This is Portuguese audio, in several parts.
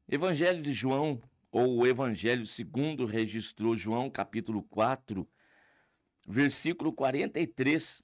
Evangelho de João, ou o Evangelho segundo registrou João, capítulo 4, versículo 43.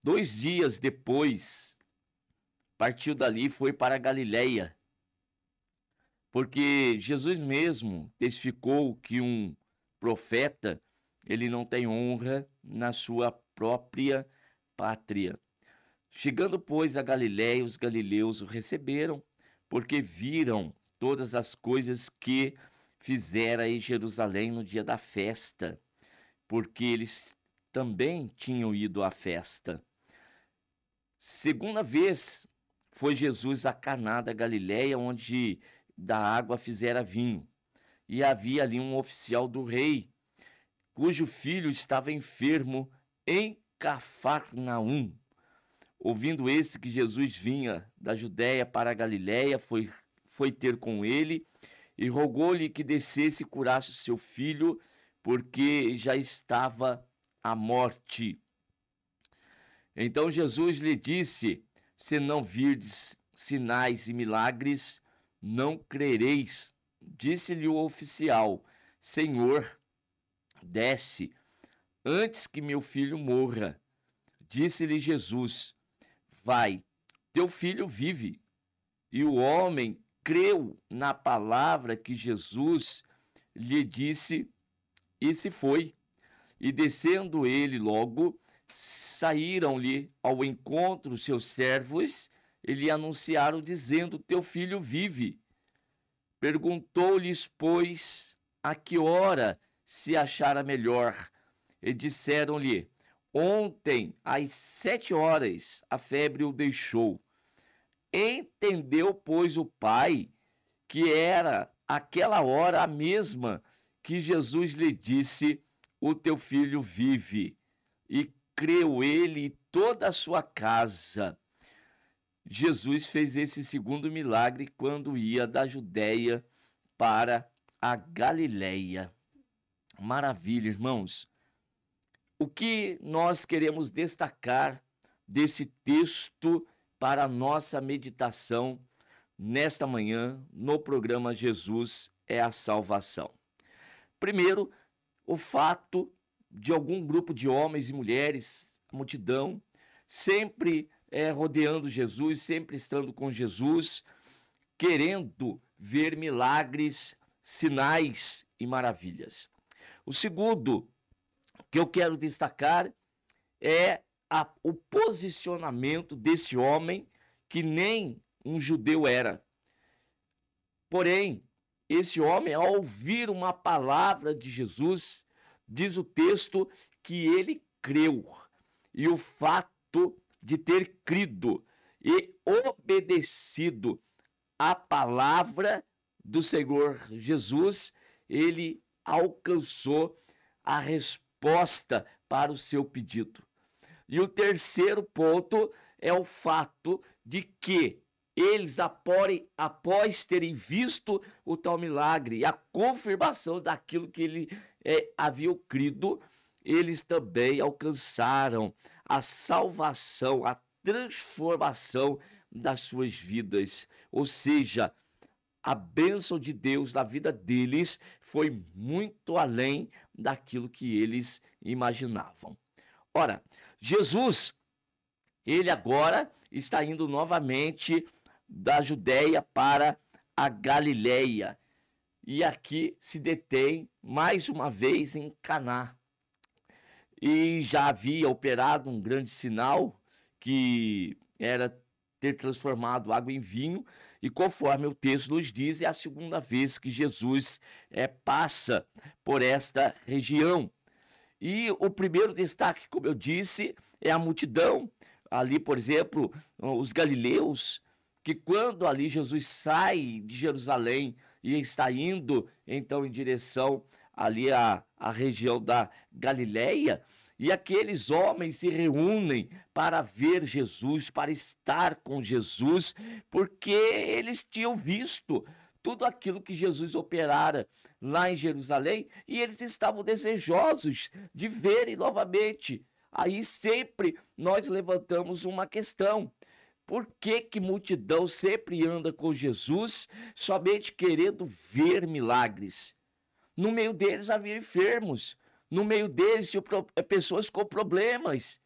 2 dias depois, partiu dali e foi para a Galiléia, porque Jesus mesmo testificou que um profeta, ele não tem honra na sua própria pátria. Chegando, pois, a Galiléia, os galileus o receberam, porque viram todas as coisas que fizera em Jerusalém no dia da festa, porque eles também tinham ido à festa. Segunda vez foi Jesus a Caná da Galiléia, onde da água fizera vinho. E havia ali um oficial do rei, cujo filho estava enfermo em Cafarnaum. Ouvindo esse que Jesus vinha da Judéia para a Galiléia, foi ter com ele e rogou-lhe que descesse e curasse o seu filho, porque já estava à morte. Então Jesus lhe disse: se não virdes sinais e milagres, não crereis. Disse-lhe o oficial: Senhor, desce, antes que meu filho morra. Disse-lhe Jesus: vai, teu filho vive. E o homem creu na palavra que Jesus lhe disse e se foi. E descendo ele logo, saíram-lhe ao encontro seus servos e lhe anunciaram, dizendo: teu filho vive. Perguntou-lhes, pois, a que hora se achara melhor. E disseram-lhe: ontem, às 7 horas, a febre o deixou. Entendeu, pois, o pai que era aquela hora a mesma que Jesus lhe disse: o teu filho vive. E creu ele e toda a sua casa. Jesus fez esse segundo milagre quando ia da Judéia para a Galiléia. Maravilha, irmãos. O que nós queremos destacar desse texto para a nossa meditação nesta manhã no programa Jesus é a Salvação? Primeiro, o fato de algum grupo de homens e mulheres, a multidão, sempre rodeando Jesus, sempre estando com Jesus, querendo ver milagres, sinais e maravilhas. O segundo que eu quero destacar é o posicionamento desse homem que nem um judeu era. Porém, esse homem, ao ouvir uma palavra de Jesus, diz o texto que ele creu. E o fato de ter crido e obedecido à palavra do Senhor Jesus, ele alcançou a resposta para o seu pedido. E o terceiro ponto é o fato de que eles, após terem visto o tal milagre e a confirmação daquilo que ele havia crido, eles também alcançaram a salvação, a transformação das suas vidas. Ou seja, a bênção de Deus na vida deles foi muito além daquilo que eles imaginavam. Ora, Jesus, ele agora está indo novamente da Judéia para a Galiléia. E aqui se detém mais uma vez em Caná. E já havia operado um grande sinal que era ter transformado água em vinho, e conforme o texto nos diz, é a segunda vez que Jesus passa por esta região. E o primeiro destaque, como eu disse, é a multidão. Ali, por exemplo, os galileus, que quando ali Jesus sai de Jerusalém e está indo, então, em direção ali à região da Galiléia, e aqueles homens se reúnem para ver Jesus, para estar com Jesus, porque eles tinham visto tudo aquilo que Jesus operara lá em Jerusalém, e eles estavam desejosos de verem novamente. Aí sempre nós levantamos uma questão: Por que que multidão sempre anda com Jesus somente querendo ver milagres? No meio deles havia enfermos, no meio deles tinha pessoas com problemas,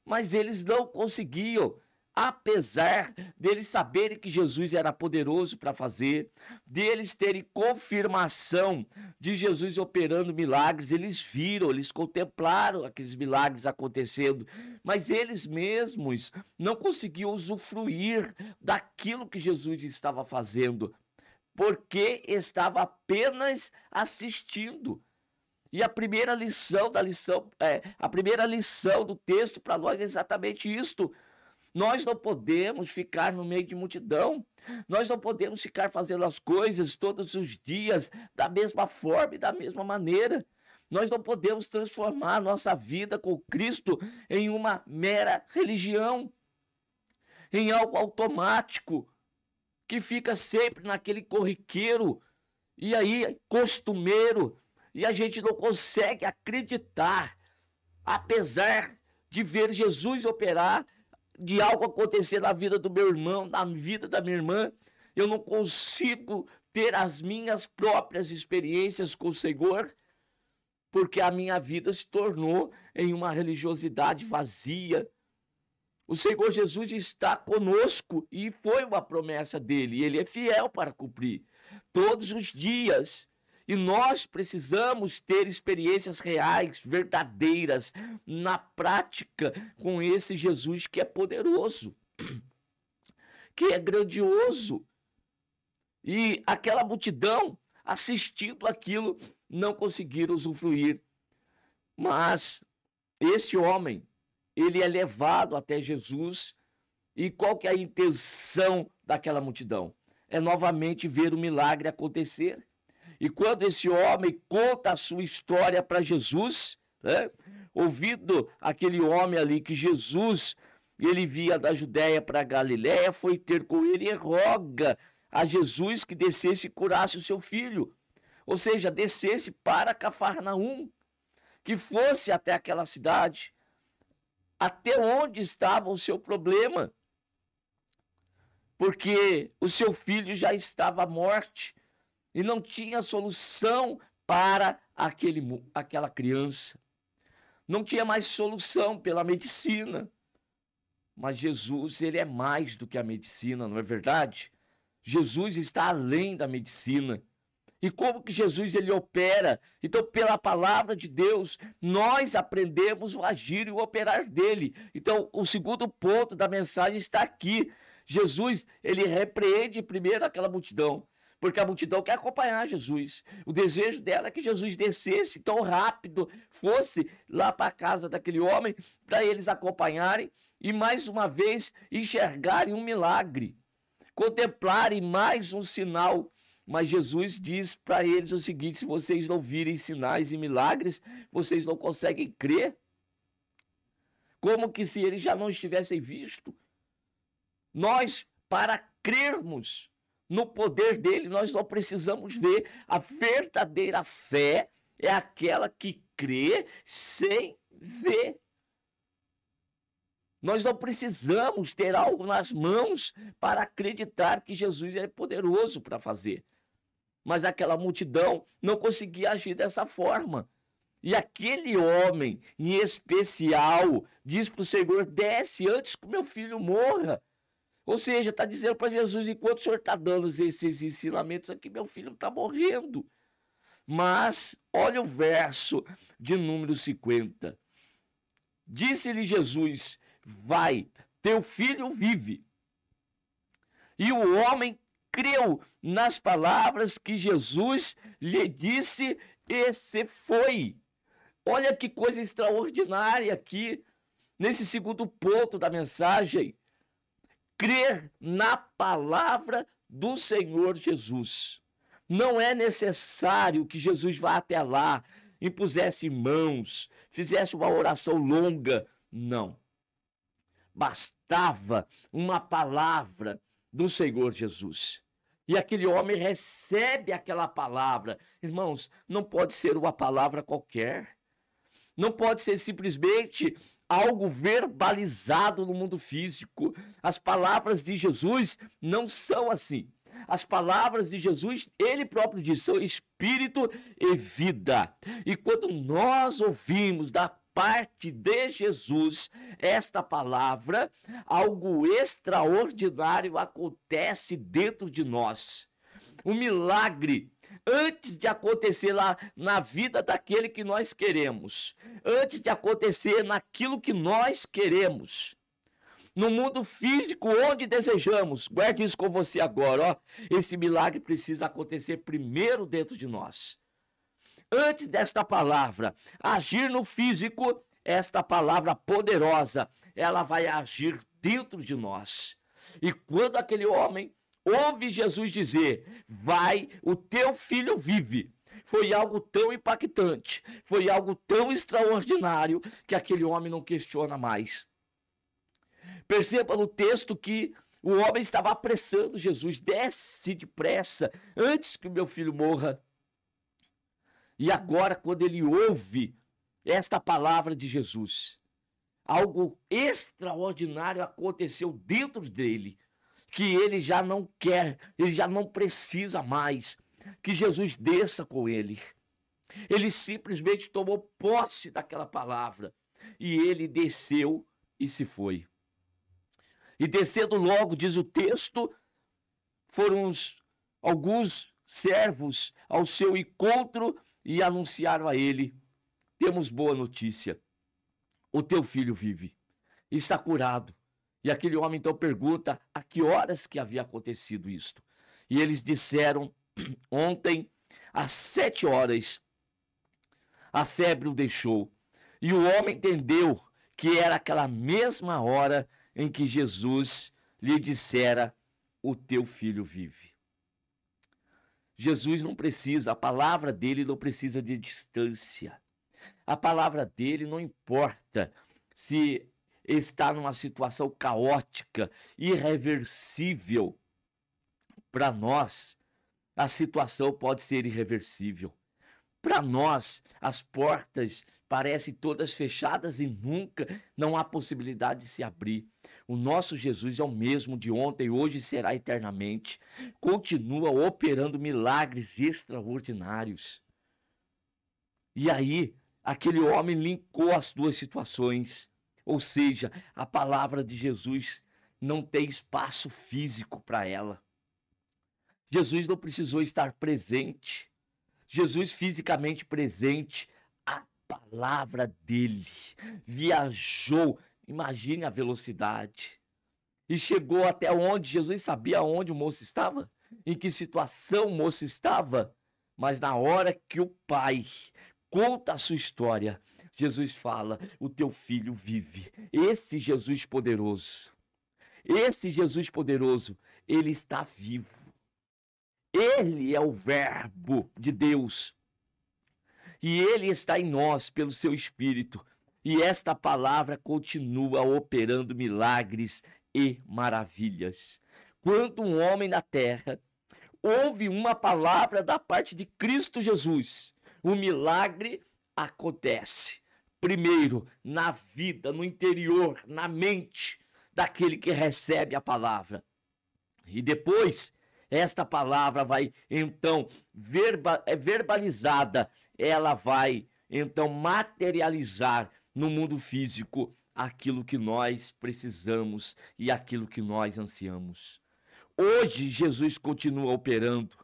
mas eles não conseguiam, apesar deles saberem que Jesus era poderoso para fazer, deles terem confirmação de Jesus operando milagres, eles viram, eles contemplaram aqueles milagres acontecendo, mas eles mesmos não conseguiam usufruir daquilo que Jesus estava fazendo, porque estava apenas assistindo. E a primeira lição do texto para nós é exatamente isto. Nós não podemos ficar no meio de multidão. Nós não podemos ficar fazendo as coisas todos os dias da mesma forma e da mesma maneira. Nós não podemos transformar a nossa vida com Cristo em uma mera religião, em algo automático, que fica sempre naquele corriqueiro, e aí costumeiro, e a gente não consegue acreditar, apesar de ver Jesus operar, de algo acontecer na vida do meu irmão, na vida da minha irmã, eu não consigo ter as minhas próprias experiências com o Senhor, porque a minha vida se tornou em uma religiosidade vazia. O Senhor Jesus está conosco e foi uma promessa dele, ele é fiel para cumprir todos os dias. E nós precisamos ter experiências reais, verdadeiras, na prática, com esse Jesus que é poderoso, que é grandioso. E aquela multidão, assistindo aquilo, não conseguiram usufruir. Mas esse homem, ele é levado até Jesus, e qual que é a intenção daquela multidão? É novamente ver o milagre acontecer. E quando esse homem conta a sua história para Jesus, né, ouvindo aquele homem ali que Jesus, ele via da Judéia para a Galiléia, foi ter com ele e roga a Jesus que descesse e curasse o seu filho. Ou seja, descesse para Cafarnaum, que fosse até aquela cidade, até onde estava o seu problema, porque o seu filho já estava à morte e não tinha solução para aquela criança. Não tinha mais solução pela medicina. Mas Jesus, ele é mais do que a medicina, não é verdade? Jesus está além da medicina. E como que Jesus ele opera? Então, pela palavra de Deus, nós aprendemos o agir e o operar dele. Então, o segundo ponto da mensagem está aqui. Jesus, ele repreende primeiro aquela multidão, porque a multidão quer acompanhar Jesus. O desejo dela é que Jesus descesse tão rápido, fosse lá para a casa daquele homem, para eles acompanharem e mais uma vez enxergarem um milagre, contemplarem mais um sinal. Mas Jesus diz para eles o seguinte: se vocês não virem sinais e milagres, vocês não conseguem crer. Como que se eles já não estivessem visto? Nós, para crermos no poder dele, nós não precisamos ver. A verdadeira fé é aquela que crê sem ver. Nós não precisamos ter algo nas mãos para acreditar que Jesus é poderoso para fazer. Mas aquela multidão não conseguia agir dessa forma. E aquele homem, em especial, diz para o Senhor: desce antes que o meu filho morra. Ou seja, está dizendo para Jesus: enquanto o Senhor está dando esses ensinamentos aqui, meu filho está morrendo. Mas, olha o verso de número 50. Disse-lhe Jesus: vai, teu filho vive. E o homem creu nas palavras que Jesus lhe disse e se foi. Olha que coisa extraordinária aqui, nesse segundo ponto da mensagem. Crer na palavra do Senhor Jesus. Não é necessário que Jesus vá até lá, impusesse mãos, fizesse uma oração longa. Não. Bastava uma palavra do Senhor Jesus. E aquele homem recebe aquela palavra. Irmãos, não pode ser uma palavra qualquer. Não pode ser simplesmente algo verbalizado no mundo físico. As palavras de Jesus não são assim. As palavras de Jesus, ele próprio diz, são espírito e vida. E quando nós ouvimos da parte de Jesus esta palavra, algo extraordinário acontece dentro de nós. Um milagre, antes de acontecer lá na vida daquele que nós queremos, antes de acontecer naquilo que nós queremos, no mundo físico onde desejamos, guarde isso com você agora, ó. Esse milagre precisa acontecer primeiro dentro de nós. Antes desta palavra agir no físico, esta palavra poderosa, ela vai agir dentro de nós. E quando aquele homem ouve Jesus dizer, vai, o teu filho vive, foi algo tão impactante, foi algo tão extraordinário, que aquele homem não questiona mais. Perceba no texto que o homem estava apressando Jesus, desce depressa, antes que o meu filho morra. E agora, quando ele ouve esta palavra de Jesus, algo extraordinário aconteceu dentro dele, que ele já não quer, ele já não precisa mais que Jesus desça com ele. Ele simplesmente tomou posse daquela palavra e ele desceu e se foi. E descendo logo, diz o texto, foram alguns servos ao seu encontro e anunciaram a ele, temos boa notícia, o teu filho vive, está curado. E aquele homem então pergunta a que horas que havia acontecido isto. E eles disseram, ontem às 7 horas, a febre o deixou. E o homem entendeu que era aquela mesma hora em que Jesus lhe dissera, o teu filho vive. Jesus não precisa, a palavra dele não precisa de distância. A palavra dele não importa se está numa situação caótica, irreversível. Para nós, a situação pode ser irreversível. Para nós, as portas parecem todas fechadas e nunca não há possibilidade de se abrir. O nosso Jesus é o mesmo de ontem, hoje e será eternamente. Continua operando milagres extraordinários. E aí, aquele homem linkou as duas situações. Ou seja, a palavra de Jesus não tem espaço físico para ela. Jesus não precisou estar presente. Jesus fisicamente presente. A palavra dele viajou. Imagine a velocidade. E chegou até onde? Jesus sabia onde o moço estava? Em que situação o moço estava? Mas na hora que o pai conta a sua história, Jesus fala, o teu filho vive. Esse Jesus poderoso, ele está vivo. Ele é o verbo de Deus. E ele está em nós pelo seu Espírito. E esta palavra continua operando milagres e maravilhas. Quando um homem na terra ouve uma palavra da parte de Cristo Jesus, o milagre acontece. Primeiro, na vida, no interior, na mente daquele que recebe a palavra. E depois, esta palavra vai, então, verbalizada, ela vai, então, materializar no mundo físico aquilo que nós precisamos e aquilo que nós ansiamos. Hoje, Jesus continua operando.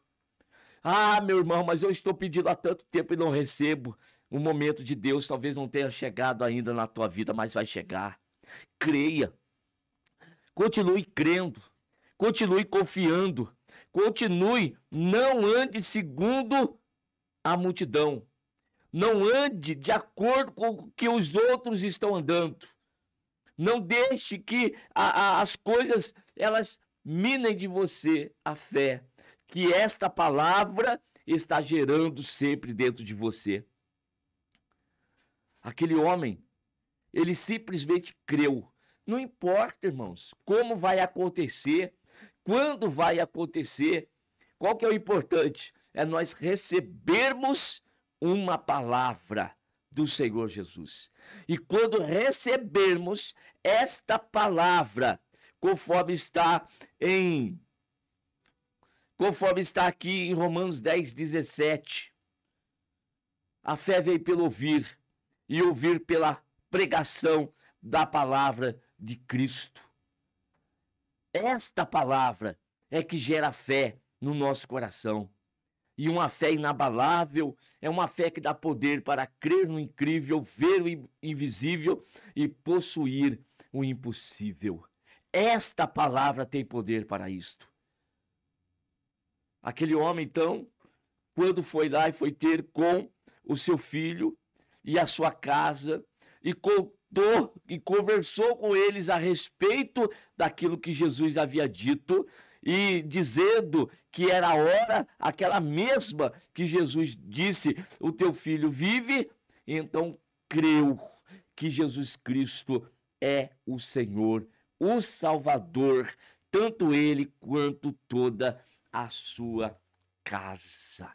Ah, meu irmão, mas eu estou pedindo há tanto tempo e não recebo. O momento de Deus talvez não tenha chegado ainda na tua vida, mas vai chegar. Creia. Continue crendo. Continue confiando. Continue. Não ande segundo a multidão. Não ande de acordo com o que os outros estão andando. Não deixe que as coisas, elas minem de você a fé. Que esta palavra está gerando sempre dentro de você. Aquele homem, ele simplesmente creu. Não importa, irmãos, como vai acontecer, quando vai acontecer, qual que é o importante? É nós recebermos uma palavra do Senhor Jesus. E quando recebermos esta palavra, conforme está aqui em Romanos 10:17, a fé vem pelo ouvir, e ouvir pela pregação da palavra de Cristo. Esta palavra é que gera fé no nosso coração. E uma fé inabalável é uma fé que dá poder para crer no incrível, ver o invisível e possuir o impossível. Esta palavra tem poder para isto. Aquele homem, então, quando foi lá e foi ter com o seu filho e a sua casa, e contou e conversou com eles a respeito daquilo que Jesus havia dito, e dizendo que era a hora, aquela mesma que Jesus disse, o teu filho vive, então creu que Jesus Cristo é o Senhor, o Salvador, tanto ele quanto toda a sua casa.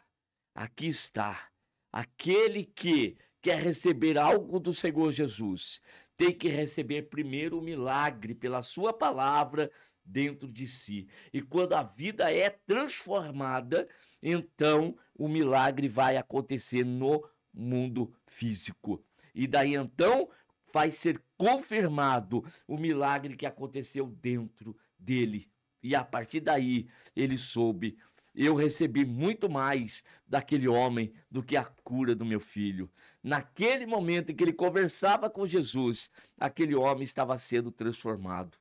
Aqui está, aquele que quer receber algo do Senhor Jesus, tem que receber primeiro o milagre pela sua palavra dentro de si. E quando a vida é transformada, então o milagre vai acontecer no mundo físico. E daí então vai ser confirmado o milagre que aconteceu dentro dele. E a partir daí ele soube: eu recebi muito mais daquele homem do que a cura do meu filho. Naquele momento em que ele conversava com Jesus, aquele homem estava sendo transformado.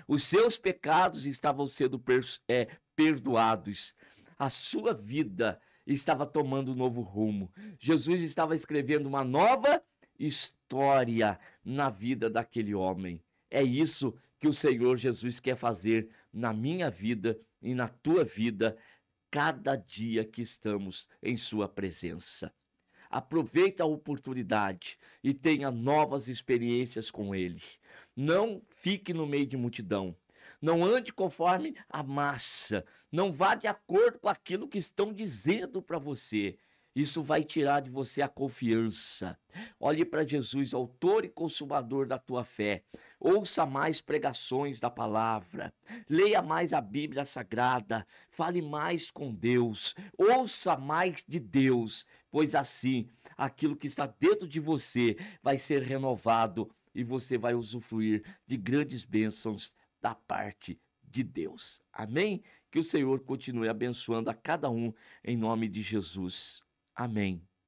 Os seus pecados estavam sendo perdoados. A sua vida estava tomando um novo rumo. Jesus estava escrevendo uma nova história na vida daquele homem. É isso que o Senhor Jesus quer fazer na minha vida e na tua vida, cada dia que estamos em sua presença. Aproveita a oportunidade e tenha novas experiências com ele. Não fique no meio de multidão. Não ande conforme a massa. Não vá de acordo com aquilo que estão dizendo para você. Isso vai tirar de você a confiança. Olhe para Jesus, autor e consumador da tua fé. Ouça mais pregações da palavra. Leia mais a Bíblia Sagrada. Fale mais com Deus. Ouça mais de Deus, pois assim aquilo que está dentro de você vai ser renovado e você vai usufruir de grandes bênçãos da parte de Deus. Amém? Que o Senhor continue abençoando a cada um em nome de Jesus. Amém.